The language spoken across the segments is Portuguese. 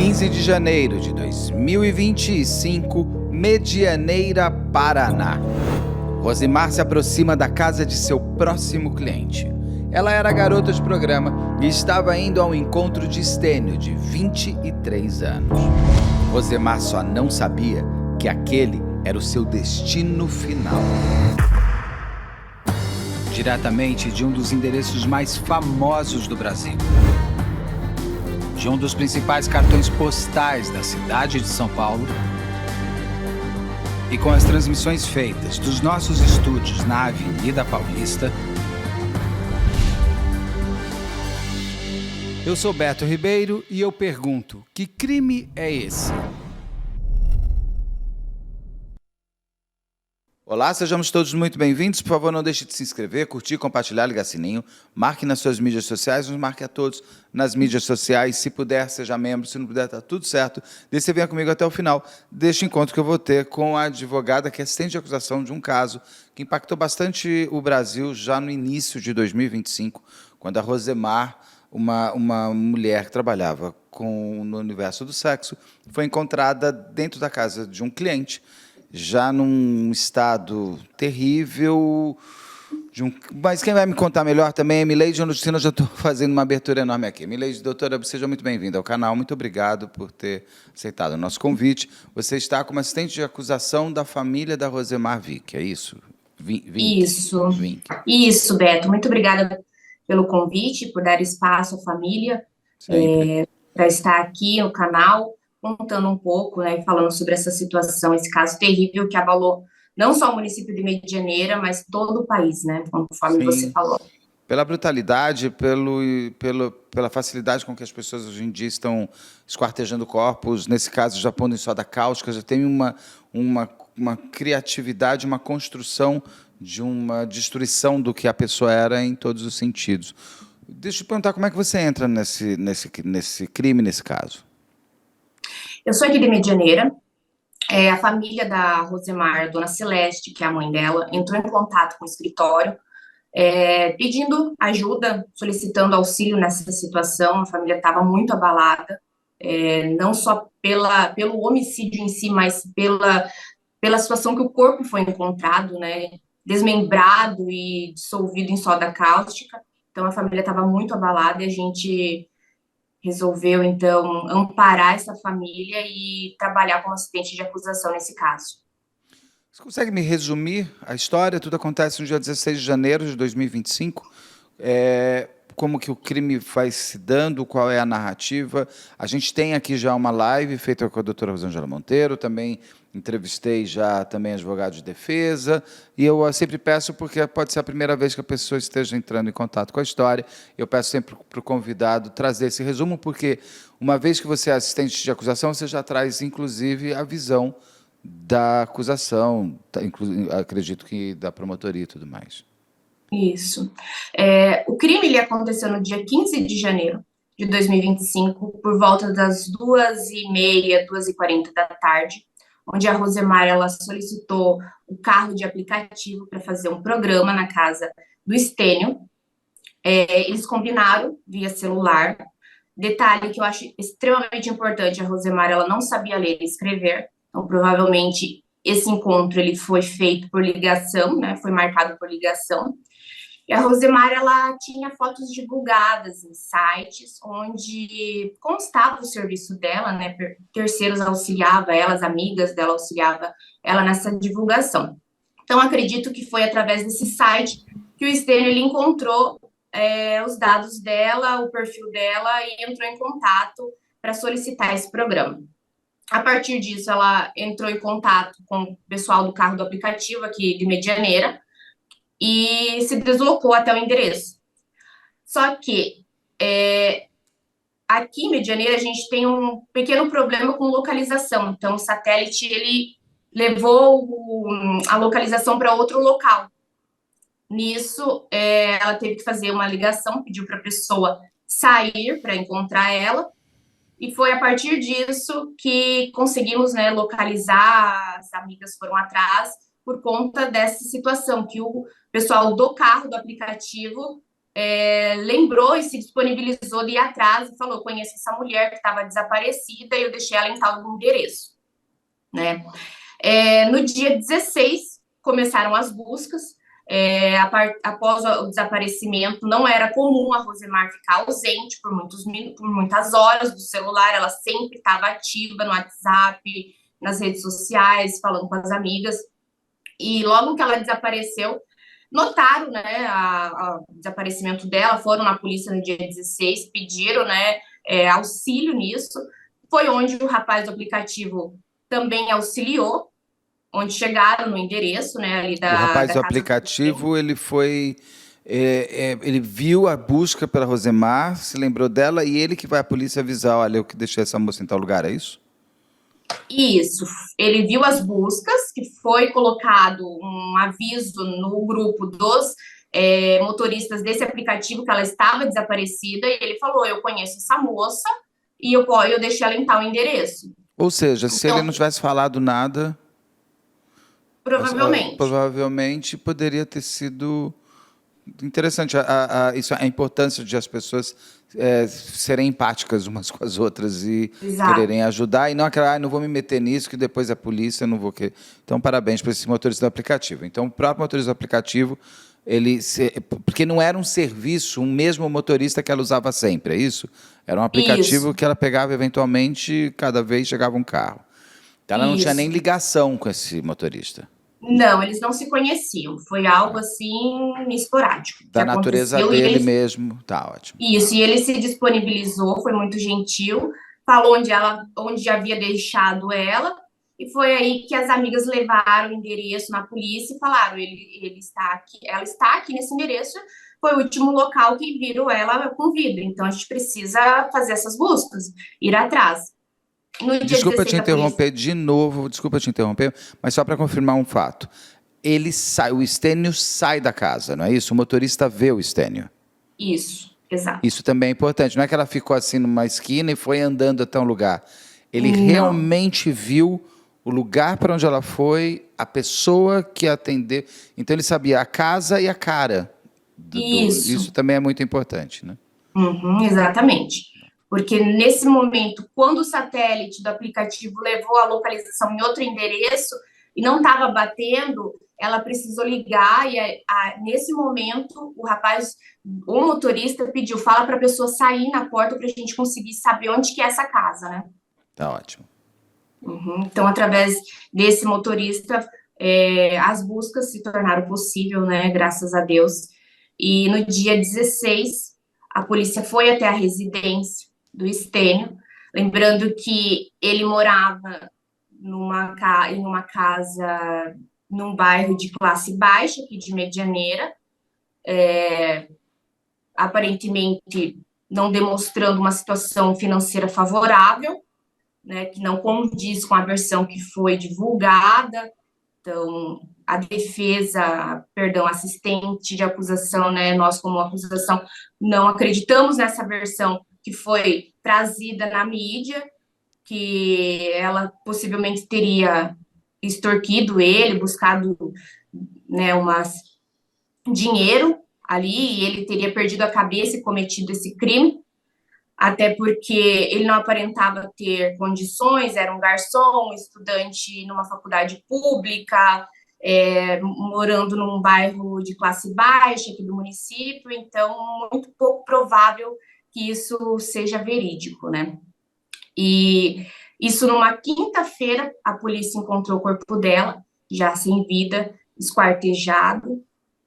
15 de janeiro de 2025, Medianeira, Paraná. Rosemar se aproxima da casa de seu próximo cliente. Ela era garota de programa e estava indo ao encontro de Estênio, de 23 anos. Rosemar só não sabia que aquele era o seu destino final. Diretamente de um dos endereços mais famosos do Brasil, de um dos principais cartões postais da cidade de São Paulo, e com as transmissões feitas dos nossos estúdios na Avenida Paulista, eu sou Beto Ribeiro e eu pergunto: que crime é esse? Olá, sejamos todos muito bem-vindos. Por favor, não deixe de se inscrever, curtir, compartilhar, ligar sininho. Marque nas suas mídias sociais, nos marque a todos nas mídias sociais. Se puder, seja membro. Se não puder, está tudo certo. Desde você venha comigo até o final deste encontro que eu vou ter com a advogada que é assistente de acusação de um caso que impactou bastante o Brasil já no início de 2025, quando a Rosemar, uma mulher que trabalhava no universo do sexo, foi encontrada dentro da casa de um cliente, já num estado terrível. Mas quem vai me contar melhor também é Mileide Justino. Eu já estou fazendo uma abertura enorme aqui. Mileide, doutora, seja muito bem-vinda ao canal. Muito obrigado por ter aceitado o nosso convite. Você está como assistente de acusação da família da Rosemar Vick, é isso? Isso, Beto. Muito obrigada pelo convite, por dar espaço à família para estar aqui no canal, contando um pouco, né, falando sobre essa situação, esse caso terrível que abalou não só o município de Medianeira, mas todo o país, né, conforme você falou. Pela brutalidade, pela facilidade com que as pessoas hoje em dia estão esquartejando corpos, nesse caso já pondo em soda cáustica, já tem uma criatividade, uma construção de uma destruição do que a pessoa era em todos os sentidos. Deixa eu te perguntar, como é que você entra nesse crime, nesse caso? Eu sou aqui de Medianeira. A família da Rosemar, a dona Celeste, que é a mãe dela, entrou em contato com o escritório, pedindo ajuda, solicitando auxílio nessa situação. A família estava muito abalada, não só pelo homicídio em si, mas pela situação que o corpo foi encontrado, né, desmembrado e dissolvido em soda cáustica. Então, a família estava muito abalada e a gente resolveu, então, amparar essa família e trabalhar como assistente de acusação nesse caso. Você consegue me resumir a história? Tudo acontece no dia 16 de janeiro de 2025. Como que o crime vai se dando, qual é a narrativa? A gente tem aqui já uma live feita com a doutora Rosângela Monteiro, também entrevistei já também advogados de defesa, e eu sempre peço, porque pode ser a primeira vez que a pessoa esteja entrando em contato com a história, eu peço sempre para o convidado trazer esse resumo, porque uma vez que você é assistente de acusação, você já traz, inclusive, a visão da acusação, acredito que da promotoria e tudo mais. Isso. O crime ele aconteceu no dia 15 de janeiro de 2025, por volta das 2h30, 2h40 da tarde, onde a Rosemar ela solicitou o carro de aplicativo para fazer um programa na casa do Estênio. Eles combinaram via celular. Detalhe que eu acho extremamente importante: a Rosemar ela não sabia ler e escrever, então provavelmente esse encontro ele foi feito por ligação, né? Foi marcado por ligação. E a Rosemar ela tinha fotos divulgadas em sites onde constava o serviço dela, né? Terceiros auxiliavam ela, as amigas dela auxiliavam ela nessa divulgação. Então, acredito que foi através desse site que o Estênio ele encontrou os dados dela, o perfil dela, e entrou em contato para solicitar esse programa. A partir disso, ela entrou em contato com o pessoal do carro do aplicativo aqui de Medianeira e se deslocou até o endereço. Só que aqui em Medianeira a gente tem um pequeno problema com localização. Então, o satélite ele levou a localização para outro local. Nisso, ela teve que fazer uma ligação, pediu para a pessoa sair para encontrar ela, e foi a partir disso que conseguimos, né, localizar. As amigas foram atrás por conta dessa situação, que o pessoal do carro, do aplicativo, lembrou e se disponibilizou de ir atrás e falou: conheço essa mulher que estava desaparecida e eu deixei ela em tal endereço, né? No dia 16, começaram as buscas. Após o desaparecimento, não era comum a Rosemar ficar ausente por muitas horas do celular, ela sempre estava ativa no WhatsApp, nas redes sociais, falando com as amigas. E logo que ela desapareceu, notaram, né, o desaparecimento dela, foram na polícia no dia 16, pediram, né, auxílio nisso. Foi onde o rapaz do aplicativo também auxiliou, onde chegaram no endereço, né, ali O rapaz da do casa do aplicativo, ele foi... ele viu a busca pela Rosemar, se lembrou dela, e ele que vai à polícia avisar, olha, eu que deixei essa moça em tal lugar, é isso? Isso, ele viu as buscas, que foi colocado um aviso no grupo dos motoristas desse aplicativo que ela estava desaparecida, e ele falou: eu conheço essa moça e eu deixei ela em tal endereço. Ou seja, se ele Então, não tivesse falado nada, provavelmente. provavelmente poderia ter sido interessante. Isso, a importância de as pessoas serem empáticas umas com as outras e Exato. quererem ajudar, e não aquela, não vou me meter nisso, que depois é polícia, não vou querer. Então, parabéns para esse motorista do aplicativo. Então, o próprio motorista do aplicativo, porque não era um serviço, um mesmo motorista que ela usava sempre, é isso? Era um aplicativo Isso, que ela pegava eventualmente, cada vez chegava um carro. Então, ela não tinha nem isso. ligação com esse motorista. Não, eles não se conheciam. Foi algo assim esporádico que Da natureza aconteceu e dele ele mesmo, tá ótimo. isso, e ele se disponibilizou, foi muito gentil, falou onde havia deixado ela, e foi aí que as amigas levaram o endereço na polícia e falaram: ele está aqui, ela está aqui nesse endereço, foi o último local que viram ela com vida. Então a gente precisa fazer essas buscas, ir atrás. No dia Desculpa te 16 a polícia. interromper de novo, desculpa te interromper, mas só para confirmar um fato. Ele sai, o Estênio sai da casa, não é isso? O motorista vê o Estênio. Isso, exato. Isso também é importante. Não é que ela ficou assim numa esquina e foi andando até um lugar. Ele Não. realmente viu o lugar para onde ela foi, a pessoa que atendeu. Então ele sabia a casa e a cara. Isso Isso. também é muito importante, né? Uhum, exatamente. Porque nesse momento, quando o satélite do aplicativo levou a localização em outro endereço e não estava batendo, ela precisou ligar e nesse momento o rapaz, o motorista pediu, fala para a pessoa sair na porta para a gente conseguir saber onde que é essa casa, né? Tá ótimo. Uhum. Então, através desse motorista, as buscas se tornaram possível, né? Graças a Deus. E no dia 16, a polícia foi até a residência do Estênio, lembrando que ele morava em uma casa num bairro de classe baixa, aqui de Medianeira, aparentemente não demonstrando uma situação financeira favorável, né, que não condiz com a versão que foi divulgada. Então, a defesa, perdão, assistente de acusação, né, nós como acusação não acreditamos nessa versão que foi trazida na mídia, que ela possivelmente teria extorquido ele, buscado, né, dinheiro ali, e ele teria perdido a cabeça e cometido esse crime, até porque ele não aparentava ter condições, era um garçom, estudante numa faculdade pública, morando num bairro de classe baixa aqui do município, então muito pouco provável que isso seja verídico, né? E isso numa quinta-feira, a polícia encontrou o corpo dela, já sem vida, esquartejado,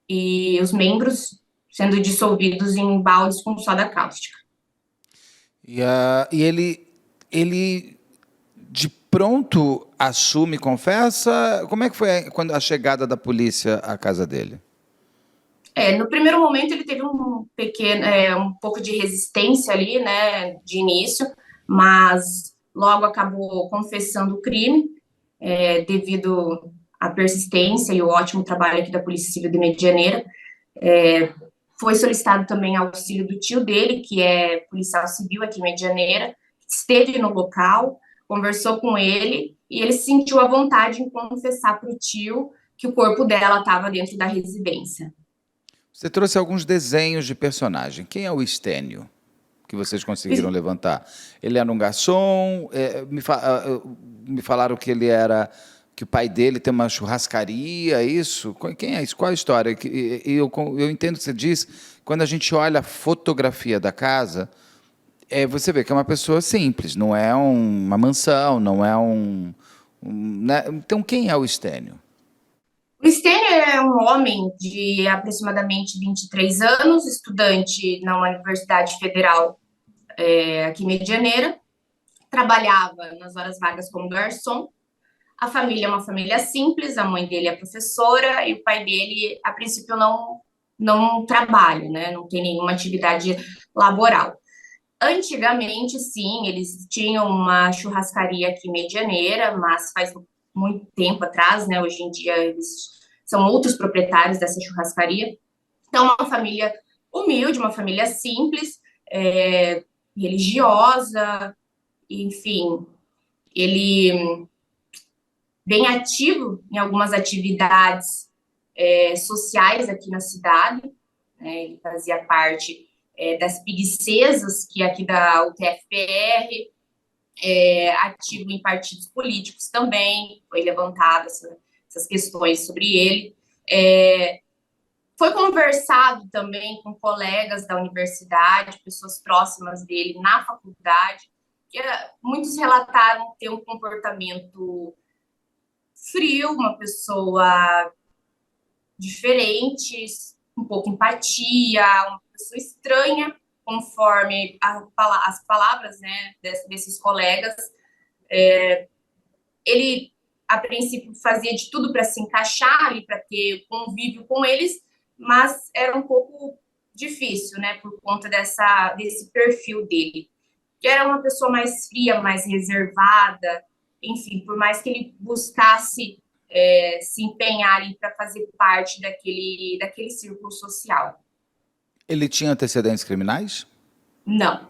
e os membros sendo dissolvidos em baldes com soda cáustica. E ele de pronto assume, confessa? Como é que foi quando a chegada da polícia à casa dele? No primeiro momento ele teve um pouco de resistência ali, né, de início, mas logo acabou confessando o crime, devido à persistência e o ótimo trabalho aqui da Polícia Civil de Medianeira. Foi solicitado também auxílio do tio dele, que é policial civil aqui em Medianeira, esteve no local, conversou com ele e ele se sentiu à vontade em confessar para o tio que o corpo dela estava dentro da residência. Você trouxe alguns desenhos de personagem. Quem é o Estênio que vocês conseguiram levantar? Ele era um garçom? Me falaram que ele era, que o pai dele tem uma churrascaria, é isso? Quem é isso? Qual a história? Eu entendo o que você diz. Quando a gente olha a fotografia da casa, você vê que é uma pessoa simples, não é uma mansão, não é né? Então, quem é o Estênio? O Stênio é um homem de aproximadamente 23 anos, estudante na Universidade Federal aqui em Medianeira, trabalhava nas horas vagas como garçom. A família é uma família simples, a mãe dele é professora e o pai dele, a princípio, não trabalha, né? Não tem nenhuma atividade laboral. Antigamente, sim, eles tinham uma churrascaria aqui em Medianeira, mas faz muito tempo atrás, né? Hoje em dia eles são outros proprietários dessa churrascaria. Então, uma família humilde, uma família simples, religiosa, enfim, ele bem ativo em algumas atividades sociais aqui na cidade, né? Ele fazia parte das princesas, que é aqui da UTFPR, ativo em partidos políticos também, foi levantado essas questões sobre ele. Foi conversado também com colegas da universidade, pessoas próximas dele na faculdade, que muitos relataram ter um comportamento frio, uma pessoa diferente, um pouco empatia, uma pessoa estranha, conforme as palavras, né, desses colegas. Ele, a princípio, fazia de tudo para se encaixar ali, para ter convívio com eles, mas era um pouco difícil, né, por conta desse perfil dele, que era uma pessoa mais fria, mais reservada, enfim, por mais que ele buscasse se empenhar para fazer parte daquele círculo social. Ele tinha antecedentes criminais? Não.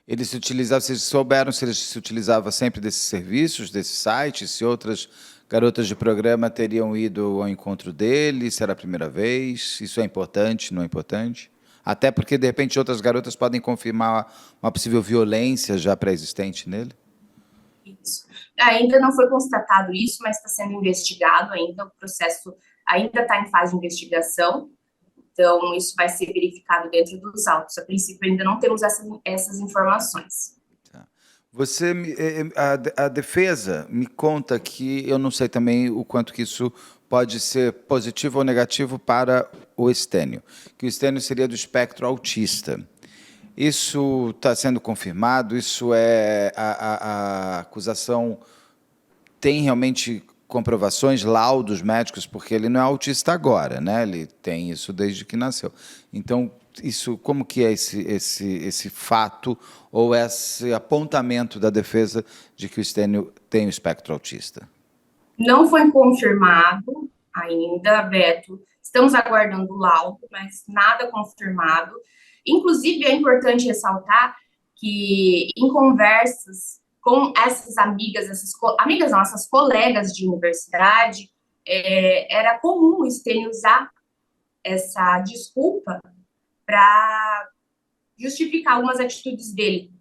Ele se utilizava, vocês souberam se ele se utilizava sempre desses serviços, desses sites, se outras garotas de programa teriam ido ao encontro dele, se era a primeira vez, isso é importante, não é importante? Até porque, de repente, outras garotas podem confirmar uma possível violência já pré-existente nele? Isso. Ainda não foi constatado isso, mas está sendo investigado ainda, o processo ainda está em fase de investigação, então isso vai ser verificado dentro dos autos. A princípio, ainda não temos essas informações. Tá. A defesa me conta que, eu não sei também o quanto que isso pode ser positivo ou negativo para o Estênio, que o Estênio seria do espectro autista. Isso está sendo confirmado? Isso a acusação tem realmente comprovações, laudos médicos, porque ele não é autista agora, né? Ele tem isso desde que nasceu. Então, isso, como que é esse fato ou esse apontamento da defesa de que o Estênio tem o espectro autista? Não foi confirmado ainda, Beto. Estamos aguardando o laudo, mas nada confirmado. Inclusive, é importante ressaltar que em conversas com essas amigas, amigas não, essas colegas de universidade, era comum o Stênio usar essa desculpa para justificar algumas atitudes dele,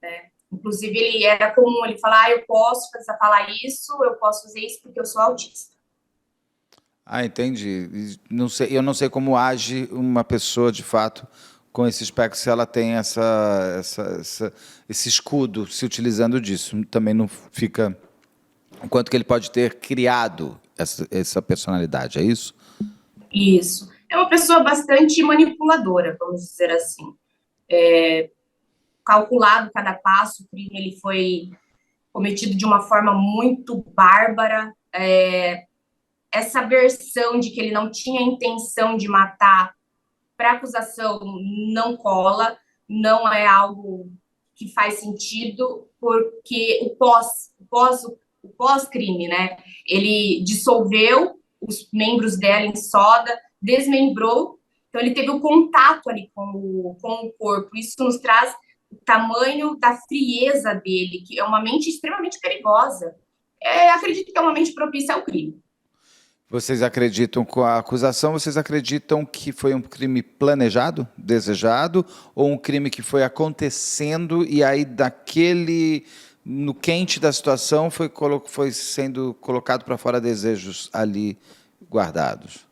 né? Inclusive, ele era comum ele falar, eu posso falar isso, eu posso fazer isso porque eu sou autista. Ah, entendi. Não sei, eu não sei como age uma pessoa, de fato, com esse espectro, se ela tem esse escudo se utilizando disso. Também não fica o quanto que ele pode ter criado essa personalidade, é isso? Isso. É uma pessoa bastante manipuladora, vamos dizer assim. Calculado cada passo, o crime ele foi cometido de uma forma muito bárbara. Essa versão de que ele não tinha intenção de matar para acusação não cola, não é algo que faz sentido, porque o pós-crime, né? Ele dissolveu os membros dela em soda, desmembrou, então ele teve o contato ali com o corpo. Isso nos traz o tamanho da frieza dele, que é uma mente extremamente perigosa. Acredito que é uma mente propícia ao crime. Vocês acreditam com a acusação, vocês acreditam que foi um crime planejado, desejado, ou um crime que foi acontecendo e aí no quente da situação, foi sendo colocado para fora desejos ali guardados?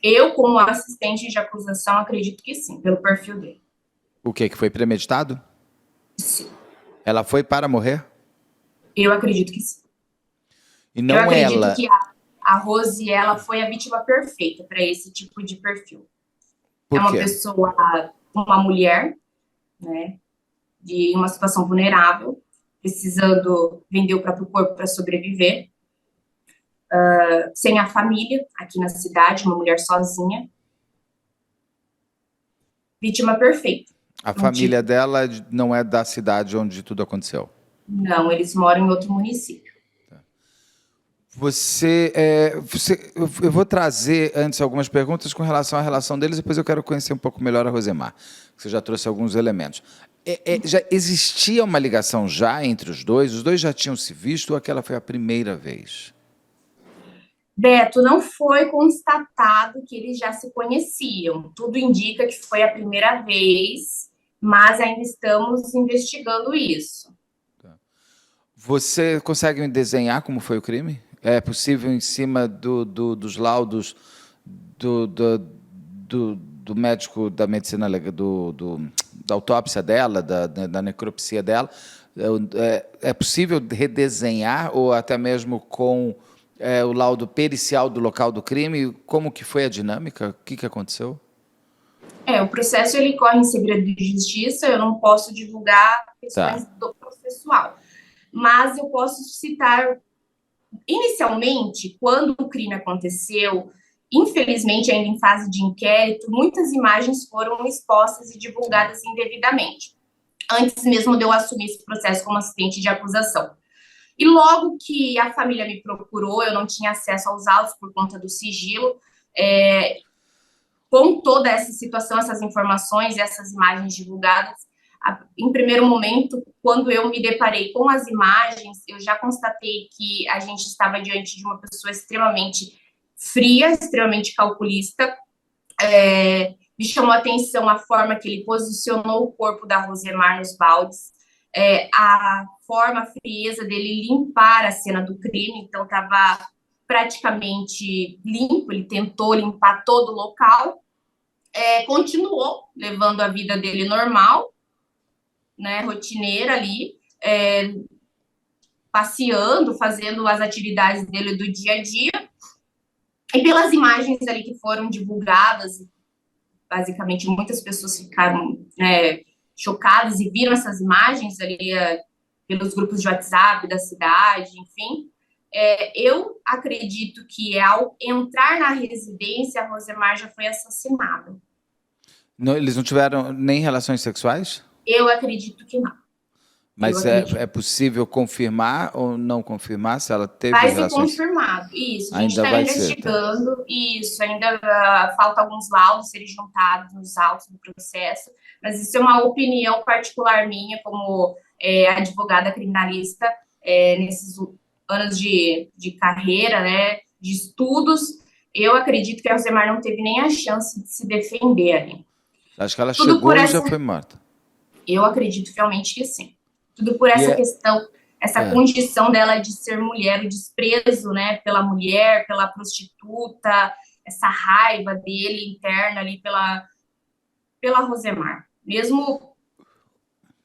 Eu, como assistente de acusação, acredito que sim, pelo perfil dele. O quê? Que foi premeditado? Sim. Ela foi para morrer? Eu acredito que sim. E Eu não acredito ela. que a Rose, ela foi a vítima perfeita para esse tipo de perfil. É Por uma quê? pessoa, uma mulher, né, de uma situação vulnerável, precisando vender o próprio corpo para sobreviver, sem a família, aqui na cidade, uma mulher sozinha. Vítima perfeita. A Um família tipo, dela não é da cidade onde tudo aconteceu. não, eles moram em outro município. Eu vou trazer antes algumas perguntas com relação à relação deles, depois eu quero conhecer um pouco melhor a Rosemar. Você já trouxe alguns elementos. Já existia uma ligação já entre os dois? Os dois já tinham se visto ou aquela foi a primeira vez? Beto, não foi constatado que eles já se conheciam. Tudo indica que foi a primeira vez, mas ainda estamos investigando isso. Você consegue me desenhar como foi o crime? É possível, em cima dos laudos do médico da medicina, da autópsia dela, da necropsia dela, é possível redesenhar, ou até mesmo com o laudo pericial do local do crime, como que foi a dinâmica? O que aconteceu? O processo ele corre em segredo de justiça, eu não posso divulgar questões Tá. do processual, mas eu posso citar, inicialmente, quando o crime aconteceu, infelizmente ainda em fase de inquérito, muitas imagens foram expostas e divulgadas indevidamente, antes mesmo de eu assumir esse processo como assistente de acusação. E logo que a família me procurou, eu não tinha acesso aos autos por conta do sigilo, com toda essa situação, essas informações, essas imagens divulgadas, em primeiro momento, quando eu me deparei com as imagens, eu já constatei que a gente estava diante de uma pessoa extremamente fria, extremamente calculista. Me chamou a atenção a forma que ele posicionou o corpo da Rosemar nos baldes, a forma, a frieza dele limpar a cena do crime, então estava praticamente limpo, ele tentou limpar todo o local, continuou levando a vida dele normal, né, rotineira ali, passeando, fazendo as atividades dele do dia a dia, e pelas imagens ali que foram divulgadas, basicamente muitas pessoas ficaram, né, chocadas e viram essas imagens ali pelos grupos de WhatsApp da cidade, enfim. Eu acredito que ao entrar na residência, a Rosemar já foi assassinada. Não, eles não tiveram nem relações sexuais? Eu acredito que não. Mas é possível confirmar ou não confirmar se ela teve Vai ser relações? confirmado, isso. A gente Ainda está vai ser, tá? investigando, isso. Ainda falta alguns laudos serem juntados nos autos do processo, mas isso é uma opinião particular minha, como advogada criminalista, nesses anos de carreira, né, de estudos. Eu acredito que a Rosemar não teve nem a chance de se defender ali. Acho que ela Tudo por chegou e já essa. foi morta. Eu acredito realmente que sim. Tudo por essa questão, essa condição dela de ser mulher, o desprezo, né, pela mulher, pela prostituta, essa raiva dele interna ali pela Rosemar, mesmo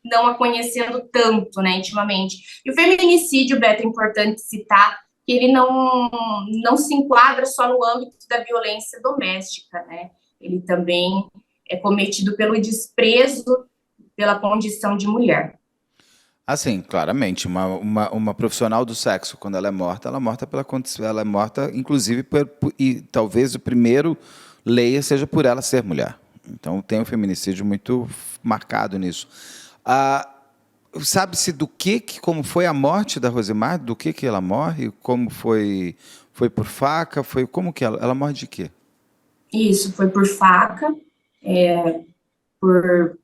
não a conhecendo tanto, né, intimamente. E o feminicídio, Beto, é importante citar que ele não se enquadra só no âmbito da violência doméstica, né, ele também é cometido pelo desprezo pela condição de mulher. Assim, claramente, uma profissional do sexo, quando ela é morta pela condição, ela é morta, inclusive, e talvez o primeiro leia seja por ela ser mulher. Então, tem um feminicídio muito marcado nisso. Sabe-se como foi a morte da Rosemar? Do que ela morre? Como foi? Foi por faca? Como que ela morre de quê? Isso, foi por faca, por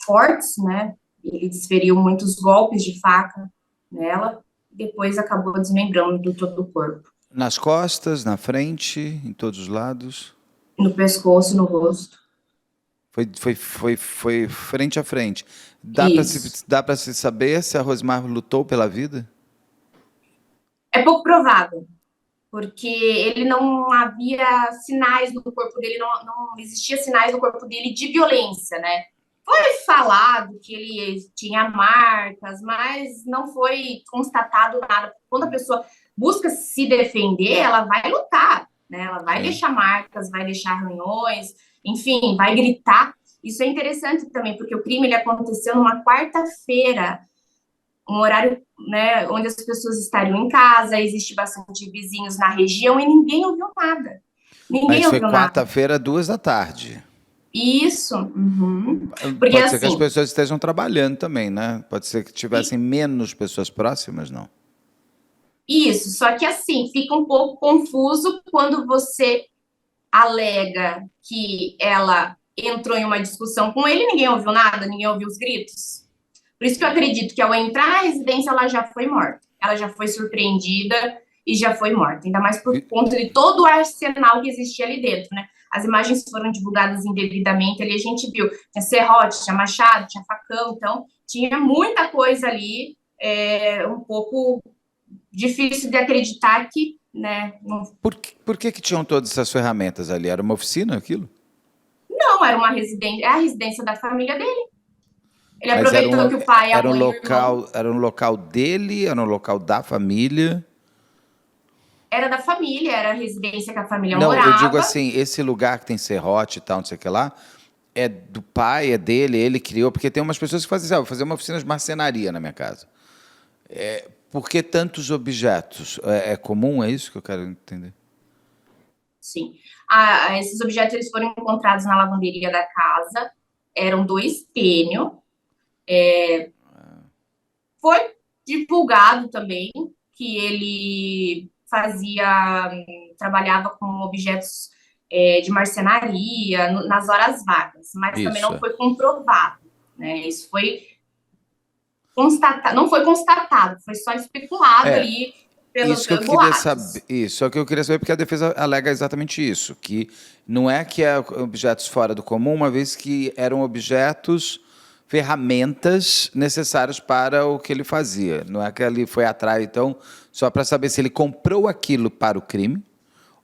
cortes, né? Ele desferiu muitos golpes de faca nela, e depois acabou desmembrando do todo o corpo. Nas costas, na frente, em todos os lados? no pescoço, no rosto. Foi frente a frente. Isso. Dá para se saber se a Rosemar lutou pela vida? É pouco provável, porque ele não havia sinais no corpo dele, não existia sinais no corpo dele de violência, né? Foi falado que ele tinha marcas, mas não foi constatado nada. Quando a pessoa busca se defender, ela vai lutar, né? Ela vai Sim. deixar marcas, vai deixar arranhões, enfim, vai gritar. Isso é interessante também, porque o crime ele aconteceu numa quarta-feira, um horário, né, onde as pessoas estariam em casa, existe bastante vizinhos na região e ninguém ouviu nada. Ninguém Mas foi ouviu nada. quarta-feira, 2 da tarde. Isso, porque Pode ser que as assim, pessoas estejam trabalhando também, né? Pode ser que tivessem menos pessoas próximas, não? isso, só que assim, fica um pouco confuso quando você alega que ela entrou em uma discussão com ele, ninguém ouviu nada, ninguém ouviu os gritos. Por isso que eu acredito que ao entrar na residência ela já foi morta. Ela já foi surpreendida e já foi morta. Ainda mais por conta de todo o arsenal que existia ali dentro, né? As imagens foram divulgadas indevidamente, ali a gente viu, tinha serrote, tinha machado, tinha facão, então tinha muita coisa ali, um pouco difícil de acreditar que, né, Por que tinham todas essas ferramentas ali? Era uma oficina aquilo? não era uma residência, é a residência da família dele. Ele Mas aproveitou que o pai, a mãe e o irmão era um local dele, era um local da família? era da família, era a residência que a família Não, eu digo morava. assim, esse lugar que tem serrote e tal, não sei o que lá, é do pai, é dele, ele criou, porque tem umas pessoas que fazem assim, vou fazer uma oficina de marcenaria na minha casa. Por que tantos objetos? É comum, é isso que eu quero entender? Sim. Esses objetos eles foram encontrados na lavanderia da casa. Eram dois pênios. Foi divulgado também que ele trabalhava com objetos de marcenaria nas horas vagas, mas também Isso. não foi comprovado, né? Isso foi constatado, não foi constatado, foi só especulado ali Isso que eu pelo queria boatos. saber, isso, só que eu queria saber porque a defesa alega exatamente isso, que não é que é objetos fora do comum, uma vez que eram objetos, ferramentas necessárias para o que ele fazia. Não é que ele foi atrás, então, só para saber se ele comprou aquilo para o crime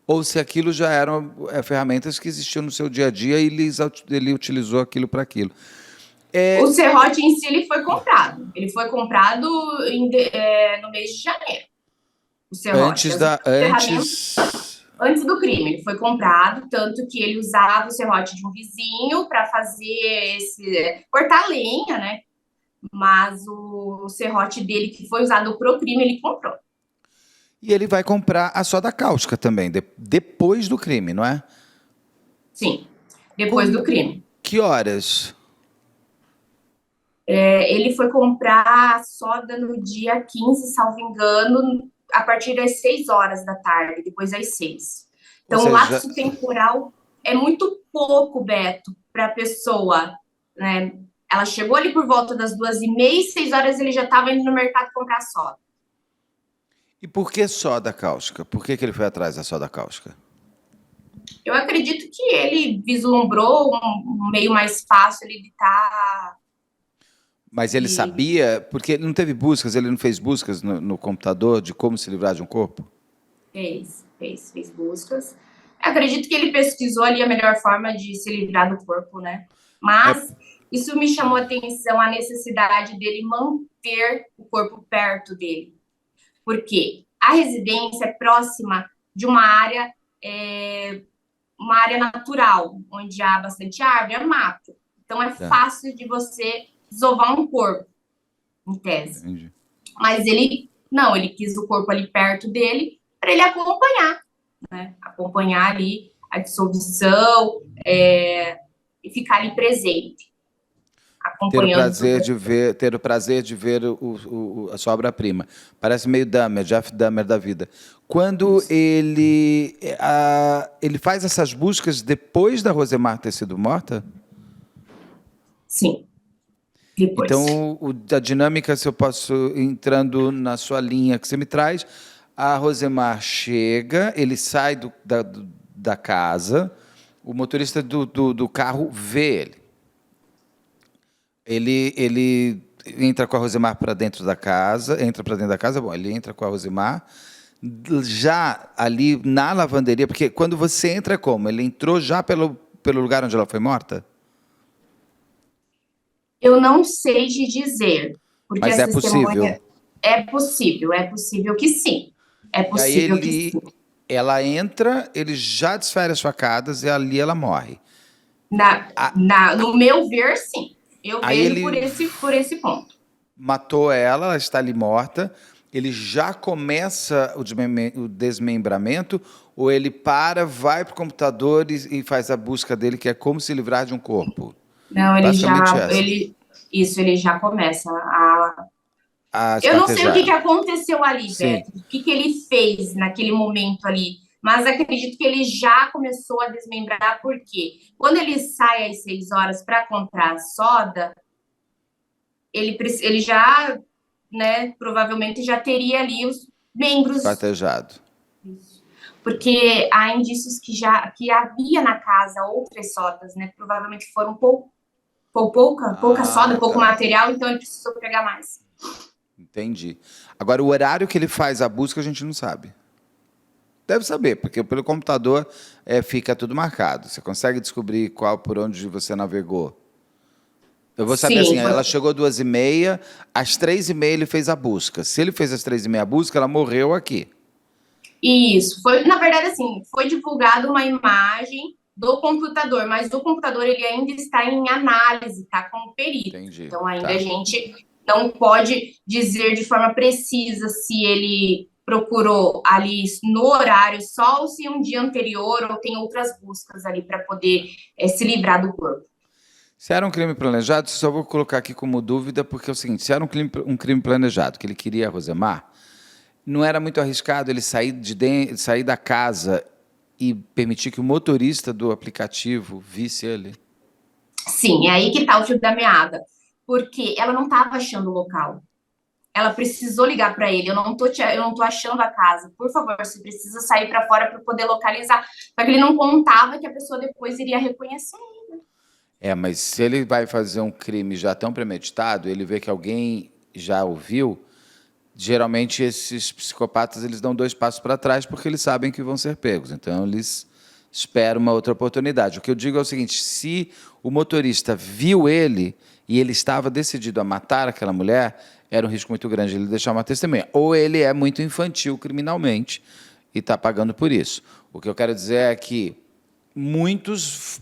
ou se aquilo já eram ferramentas que existiam no seu dia a dia e ele utilizou aquilo para aquilo. O serrote em si ele foi comprado. Ele foi comprado no mês de janeiro. O serrote. Antes do crime, ele foi comprado, tanto que ele usava o serrote de um vizinho para fazer cortar lenha, né? Mas o serrote dele, que foi usado pro crime, ele comprou. E ele vai comprar a soda cáustica também, depois do crime, não é? Sim, depois do crime. Que horas? Ele foi comprar a soda no dia 15, salvo engano, a partir das 6 horas da tarde, depois das 6. Então, o lapso temporal é muito pouco, Beto, para a pessoa, né? Ela chegou ali por volta das 2h30, 6 horas ele já estava indo no mercado comprar soda. E por que soda cáustica? Por que ele foi atrás da soda cáustica? Eu acredito que ele vislumbrou um meio mais fácil de estar. Mas ele sabia, porque ele não teve buscas, ele não fez buscas no computador de como se livrar de um corpo? Fez buscas. Eu acredito que ele pesquisou ali a melhor forma de se livrar do corpo, né? Mas isso me chamou a atenção, a necessidade dele manter o corpo perto dele. Porque a residência é próxima de uma área natural, onde há bastante árvore, é mato. Então é fácil de você desovar um corpo, em tese. Entendi. Mas ele quis o corpo ali perto dele para ele acompanhar, né? Acompanhar ali a dissolução e ficar ali presente, acompanhando. Ter o prazer de ver a sua obra-prima. Parece meio Dahmer, Jeff Dahmer da vida. Quando ele faz essas buscas depois da Rosemar ter sido morta? Sim. Depois. Então, a dinâmica, se eu posso, entrando na sua linha que você me traz, A Rosemar chega, ele sai da casa, o motorista do carro vê ele. Ele entra com a Rosemar para dentro da casa, bom, ele entra com a Rosemar, já ali na lavanderia, porque quando você entra como? Ele entrou já pelo lugar onde ela foi morta? Eu não sei te dizer, porque Mas a é possível. testemunha é possível que sim. É E aí possível que sim. ela entra, ele já desfere as facadas e ali ela morre. No meu ver, sim. Eu Aí vejo ele por esse ponto. matou ela, ela está ali morta. Ele já começa o desmembramento, ou ele para, vai para o computador e faz a busca dele, que é como se livrar de um corpo? Não, Basicamente essa. ele já começa a. A Eu não sei o que esquartejar. aconteceu ali, Sim, Beto, o que ele fez naquele momento ali, mas acredito que ele já começou a desmembrar, porque quando ele sai às 6 horas para comprar soda, ele já, né, provavelmente já teria ali os membros, esquartejado. porque há indícios que havia na casa outras sodas, né? Provavelmente foram pouca soda, Ah, pouco tá. material, então ele precisou pegar mais. Entendi. Agora, o horário que ele faz a busca, a gente não sabe. Deve saber, porque pelo computador fica tudo marcado. Você consegue descobrir por onde você navegou. Eu vou saber assim, Sim, ela chegou 2h30, às 3h30 ele fez a busca. Se ele fez às 3h30 a busca, ela morreu aqui. isso. Foi, na verdade, assim, foi divulgada uma imagem do computador, mas o computador ele ainda está em análise, tá com o perito. Entendi. Então ainda a Tá. gente não pode dizer de forma precisa se ele procurou ali no horário só ou se um dia anterior ou tem outras buscas ali para poder se livrar do corpo. Se era um crime planejado, só vou colocar aqui como dúvida, porque é o seguinte, se era um crime planejado, que ele queria a Rosemar, não era muito arriscado ele sair da casa e permitir que o motorista do aplicativo visse ele? Sim, é aí que está o fio da meada, porque ela não estava achando o local. Ela precisou ligar para ele. Eu não tô achando a casa. Por favor, você precisa sair para fora para poder localizar. Só que ele não contava que a pessoa depois iria reconhecer. Mas se ele vai fazer um crime já tão premeditado, ele vê que alguém já ouviu, geralmente esses psicopatas eles dão 2 passos para trás porque eles sabem que vão ser pegos. Então eles esperam uma outra oportunidade. O que eu digo é o seguinte: se o motorista viu ele e ele estava decidido a matar aquela mulher, era um risco muito grande ele deixar uma testemunha. Ou ele é muito infantil criminalmente e está pagando por isso. O que eu quero dizer é que muitos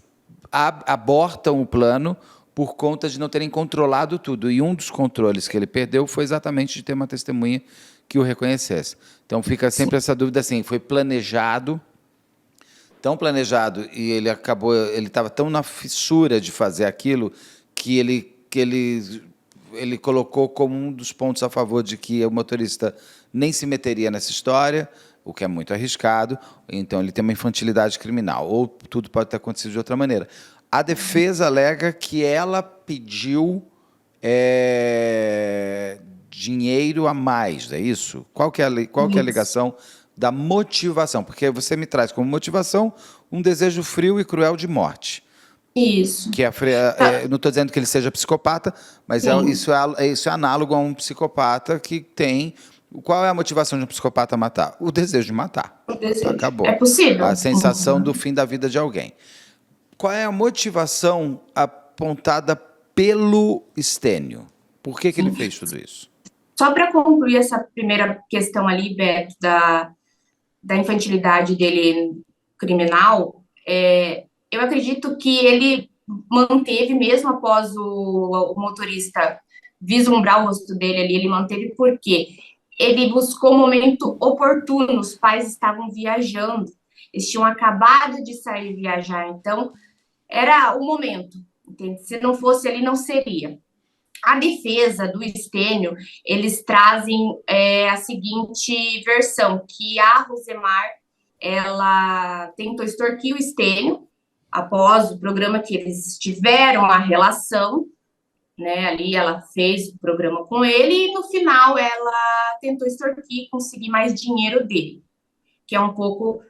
abortam o plano por conta de não terem controlado tudo. E um dos controles que ele perdeu foi exatamente de ter uma testemunha que o reconhecesse. Então fica sempre essa dúvida assim, foi planejado, tão planejado, e ele estava tão na fissura de fazer aquilo que ele colocou como um dos pontos a favor de que o motorista nem se meteria nessa história, o que é muito arriscado, então ele tem uma infantilidade criminal, ou tudo pode ter acontecido de outra maneira. A defesa alega que ela pediu dinheiro a mais, é isso? Qual que é a alegação da motivação? Porque você me traz como motivação um desejo frio e cruel de morte. Isso. Que não estou dizendo que ele seja psicopata, mas isso é análogo a um psicopata que tem. Qual é a motivação de um psicopata matar? O desejo de matar. O desejo. Acabou. É possível. A sensação do fim da vida de alguém. Qual é a motivação apontada pelo Stênio? Por que ele fez tudo isso? Só para concluir essa primeira questão ali, Beto, da infantilidade dele criminal, eu acredito que ele manteve, mesmo após o motorista vislumbrar o rosto dele ali, ele manteve porque ele buscou o momento oportuno, os pais estavam viajando, eles tinham acabado de sair viajar, então era o momento, entende? Se não fosse ali, não seria. A defesa do Stênio, eles trazem a seguinte versão, que a Rosemar, ela tentou extorquir o Stênio após o programa que eles tiveram a relação, né? Ali ela fez o programa com ele e no final ela tentou extorquir e conseguir mais dinheiro dele, que é um pouco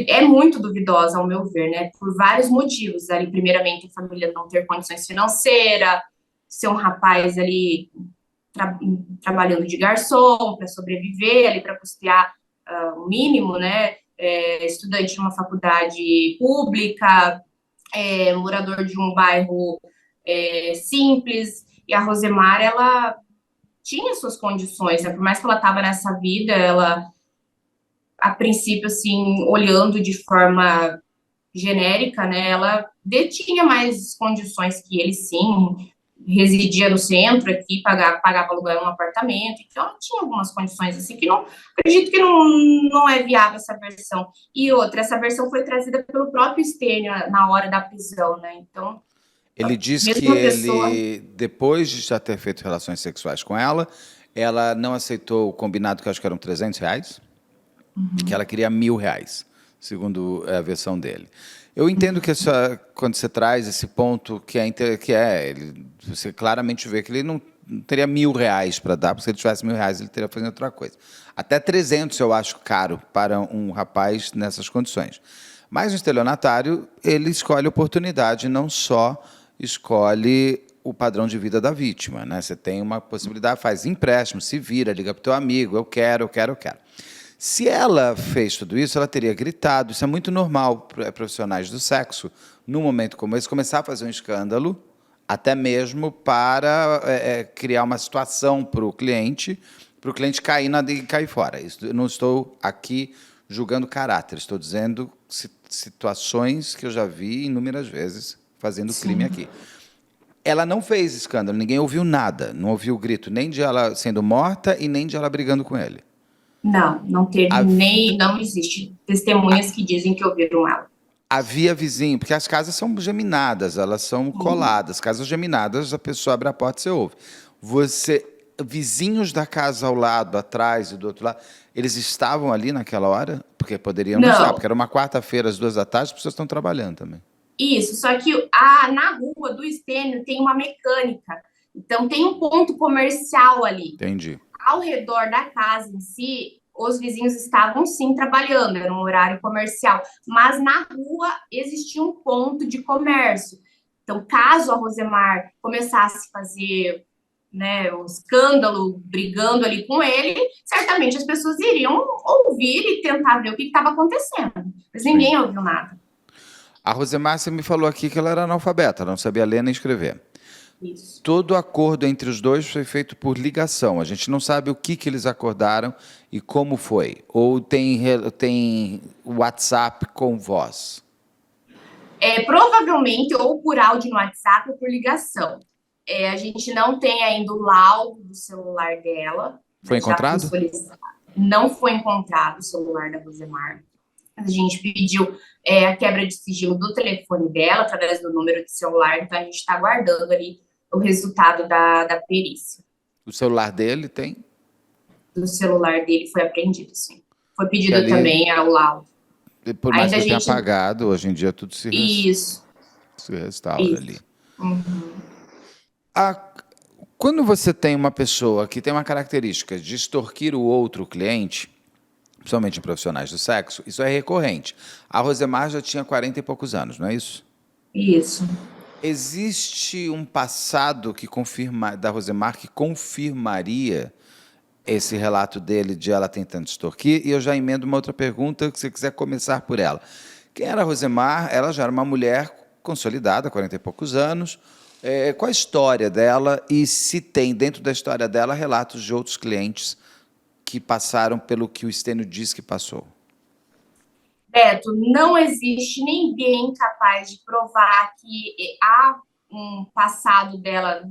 é muito duvidosa, ao meu ver, né? Por vários motivos. Ali, primeiramente, a família não ter condições financeiras, ser um rapaz ali tra trabalhando de garçom para sobreviver, ali para custear o mínimo, né? Estudante de uma faculdade pública, morador de um bairro simples. E a Rosemar, ela tinha suas condições, né? Por mais que ela estava nessa vida, ela, a princípio, assim, olhando de forma genérica, né, ela detinha mais condições que ele, sim, residia no centro aqui, pagava aluguel em um apartamento, então ela tinha algumas condições, assim, que não, acredito que não é viável essa versão. E outra, essa versão foi trazida pelo próprio Stênio na hora da prisão, né, então, Ele a diz que mesma pessoa... ele, depois de já ter feito relações sexuais com ela não aceitou o combinado, que eu acho que eram R$ 300, que ela queria R$ 1.000, segundo a versão dele. Eu entendo que quando você traz esse ponto você claramente vê que ele não teria R$ 1.000 para dar, porque se ele tivesse R$ 1.000, ele teria fazendo outra coisa. Até 300 eu acho caro para um rapaz nessas condições. Mas o estelionatário, ele escolhe oportunidade, não só escolhe o padrão de vida da vítima, né? Você tem uma possibilidade, faz empréstimo, se vira, liga para o teu amigo, eu quero, eu quero, eu quero. Se ela fez tudo isso, ela teria gritado. Isso é muito normal para profissionais do sexo, num momento como esse, começar a fazer um escândalo, até mesmo para criar uma situação para o cliente cair e cair fora. Eu não estou aqui julgando caráter, estou dizendo situações que eu já vi inúmeras vezes fazendo crime aqui. Ela não fez escândalo, ninguém ouviu nada, não ouviu o grito nem de ela sendo morta e nem de ela brigando com ele. Não teve nem, não existe testemunhas que dizem que ouviram ela. Havia vizinho, porque as casas são geminadas, elas são coladas. Casas geminadas, a pessoa abre a porta e você ouve. Vizinhos da casa ao lado, atrás e do outro lado, eles estavam ali naquela hora? Porque poderiam não estar, porque era uma quarta-feira, às 2 da tarde, as pessoas estão trabalhando também. Isso, só que na rua do Estênio tem uma mecânica, então tem um ponto comercial ali. Entendi. Ao redor da casa em si, os vizinhos estavam sim trabalhando, era um horário comercial, mas na rua existia um ponto de comércio. Então, caso a Rosemar começasse a fazer, né, um escândalo, brigando ali com ele, certamente as pessoas iriam ouvir e tentar ver o que estava acontecendo. Mas ninguém ouviu nada. A Rosemar, você me falou aqui que ela era analfabeta, ela não sabia ler nem escrever. Isso. Todo acordo entre os dois foi feito por ligação. A gente não sabe o que eles acordaram e como foi. Ou tem WhatsApp com voz? Provavelmente ou por áudio no WhatsApp ou por ligação. A gente não tem ainda o laudo do celular dela. Foi encontrado? Não foi encontrado o celular da Rosemar. A gente pediu a quebra de sigilo do telefone dela, através do número de celular, então a gente está aguardando ali o resultado da perícia. O celular dele tem? Do celular dele foi apreendido, sim. Foi pedido também ao laudo. Por mais que tenha apagado, hoje em dia tudo se restaura ali. Uhum. Quando você tem uma pessoa que tem uma característica de extorquir o outro cliente, principalmente em profissionais do sexo, isso é recorrente. A Rosemar já tinha 40 e poucos anos, não é isso? Isso. Existe um passado da Rosemar que confirmaria esse relato dele de ela tentando extorquir? E eu já emendo uma outra pergunta, se você quiser começar por ela. Quem era a Rosemar? Ela já era uma mulher consolidada, 40 e poucos anos. Qual a história dela e se tem, dentro da história dela, relatos de outros clientes que passaram pelo que o Stênio diz que passou? Beto, não existe ninguém capaz de provar que há um passado dela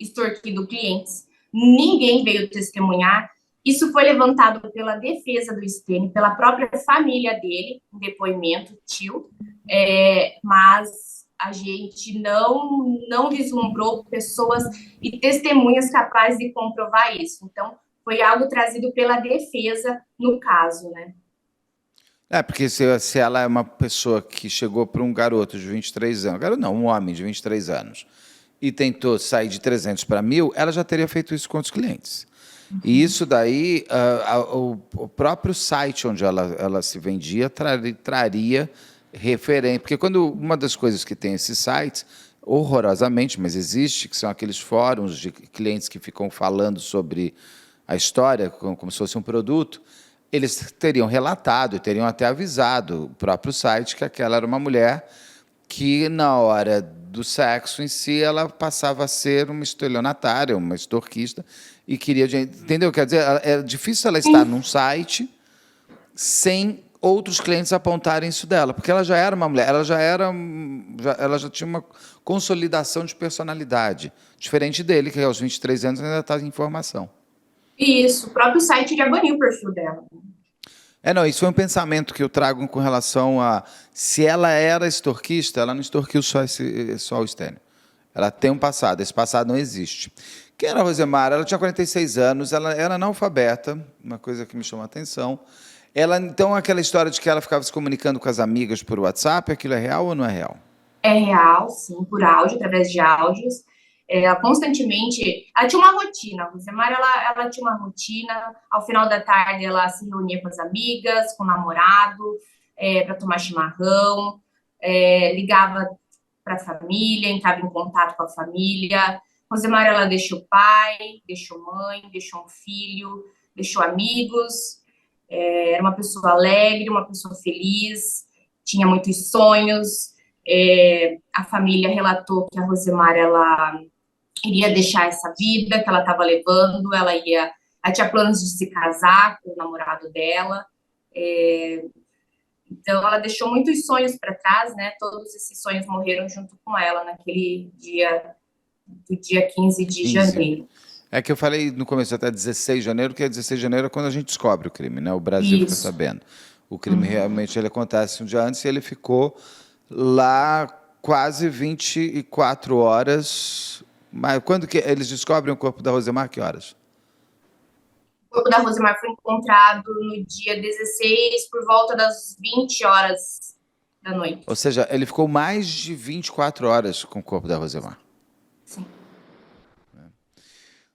extorquindo clientes. Ninguém veio testemunhar. Isso foi levantado pela defesa do Stênio, pela própria família dele, um depoimento, tio, mas a gente não vislumbrou pessoas e testemunhas capazes de comprovar isso. Então, foi algo trazido pela defesa no caso, né? Porque se ela é uma pessoa que chegou para um garoto de 23 anos, garoto não, um homem de 23 anos, e tentou sair de 300 para 1.000, ela já teria feito isso com os clientes. E isso daí, o próprio site onde ela se vendia traria referência. Porque quando uma das coisas que tem esses sites, horrorosamente, mas existe, que são aqueles fóruns de clientes que ficam falando sobre a história como se fosse um produto, eles teriam relatado e teriam até avisado o próprio site que aquela era uma mulher que, na hora do sexo em si, ela passava a ser uma estelionatária, uma extorquista, e queria... Entendeu? Quer dizer, é difícil ela estar num site sem outros clientes apontarem isso dela, porque ela já era uma mulher, ela já tinha uma consolidação de personalidade, diferente dele, que aos 23 anos ainda está em formação. Isso, o próprio site já baniu o perfil dela. Não, isso foi um pensamento que eu trago com relação a... Se ela era extorquista, ela não extorquiu só o Stênio. Ela tem um passado, esse passado não existe. Quem era a Rosemara? Ela tinha 46 anos, ela era analfabeta, uma coisa que me chamou a atenção. Então, aquela história de que ela ficava se comunicando com as amigas por WhatsApp, aquilo é real ou não é real? É real, sim, por áudio, através de áudios. Ela constantemente... Ela tinha uma rotina, a Rosemara, ela tinha uma rotina. Ao final da tarde, ela se reunia com as amigas, com o namorado, para tomar chimarrão, ligava para a família, entrava em contato com a família. Rosemara, ela deixou pai, deixou mãe, deixou um filho, deixou amigos. Era uma pessoa alegre, uma pessoa feliz, tinha muitos sonhos. A família relatou que a Rosemara, ela iria deixar essa vida que ela estava levando, ela tinha planos de se casar com o namorado dela, então ela deixou muitos sonhos para trás, né? Todos esses sonhos morreram junto com ela naquele dia, do dia 15 de janeiro. É que eu falei no começo até 16 de janeiro, que é 16 de janeiro é quando a gente descobre o crime, né? O Brasil fica sabendo. O crime realmente ele acontece um dia antes e ele ficou lá quase 24 horas. Mas quando que eles descobrem o corpo da Rosemar, que horas? O corpo da Rosemar foi encontrado no dia 16, por volta das 20 horas da noite. Ou seja, ele ficou mais de 24 horas com o corpo da Rosemar. Sim.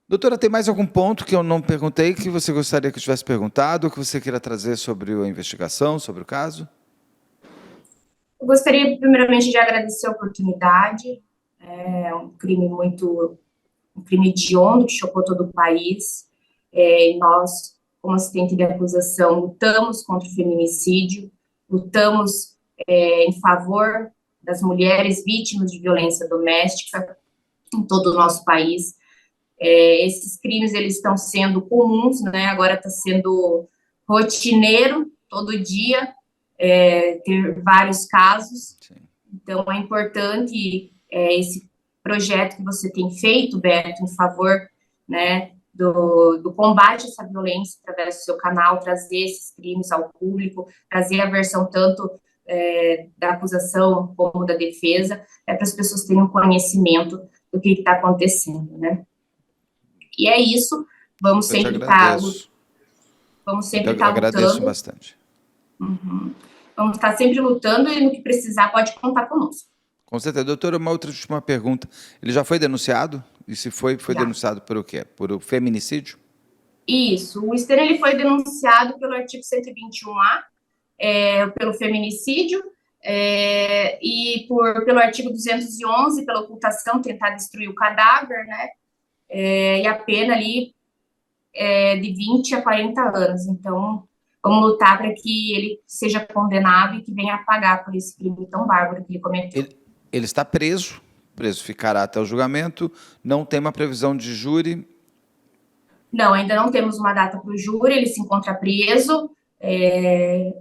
Doutora, tem mais algum ponto que eu não perguntei que você gostaria que eu tivesse perguntado, ou que você queira trazer sobre a investigação, sobre o caso? Eu gostaria, primeiramente, de agradecer a oportunidade. É um crime hediondo que chocou todo o país. Nós, como assistente de acusação, lutamos contra o feminicídio, lutamos em favor das mulheres vítimas de violência doméstica em todo o nosso país. Esses crimes, eles estão sendo comuns, né? Agora está sendo rotineiro, todo dia, ter vários casos. Sim. Então, é importante esse projeto que você tem feito, Beto, em favor, né, do combate a essa violência através do seu canal, trazer esses crimes ao público, trazer a versão tanto da acusação como da defesa, para as pessoas terem um conhecimento do que está acontecendo, né? E é isso, vamos sempre estar lutando. Agradeço bastante. Vamos estar sempre lutando e no que precisar pode contar conosco. Com certeza. Doutora, uma última pergunta. Ele já foi denunciado? E se foi denunciado por o quê? Por o feminicídio? Isso. O Stênio, ele foi denunciado pelo artigo 121A, pelo feminicídio, e pelo artigo 211, pela ocultação, tentar destruir o cadáver, né? E a pena ali de 20 a 40 anos. Então, vamos lutar para que ele seja condenado e que venha a pagar por esse crime tão bárbaro que ele cometeu. Ele está preso ficará até o julgamento, não tem uma previsão de júri? Não, ainda não temos uma data para o júri, ele se encontra preso,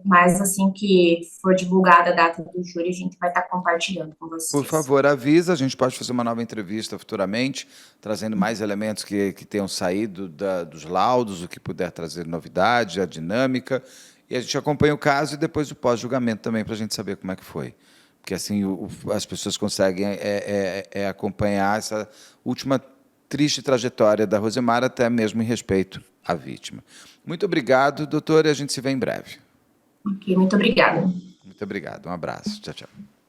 mas assim que for divulgada a data do júri, a gente vai estar compartilhando com vocês. Por favor, avisa, a gente pode fazer uma nova entrevista futuramente, trazendo mais elementos que tenham saído dos laudos, o que puder trazer novidade, a dinâmica, e a gente acompanha o caso e depois o pós-julgamento também, para a gente saber como é que foi. Porque assim as pessoas conseguem acompanhar essa última triste trajetória da Rosemara, até mesmo em respeito à vítima. Muito obrigado, doutora, e a gente se vê em breve. Ok, muito obrigada. Muito obrigado, um abraço. Tchau, tchau.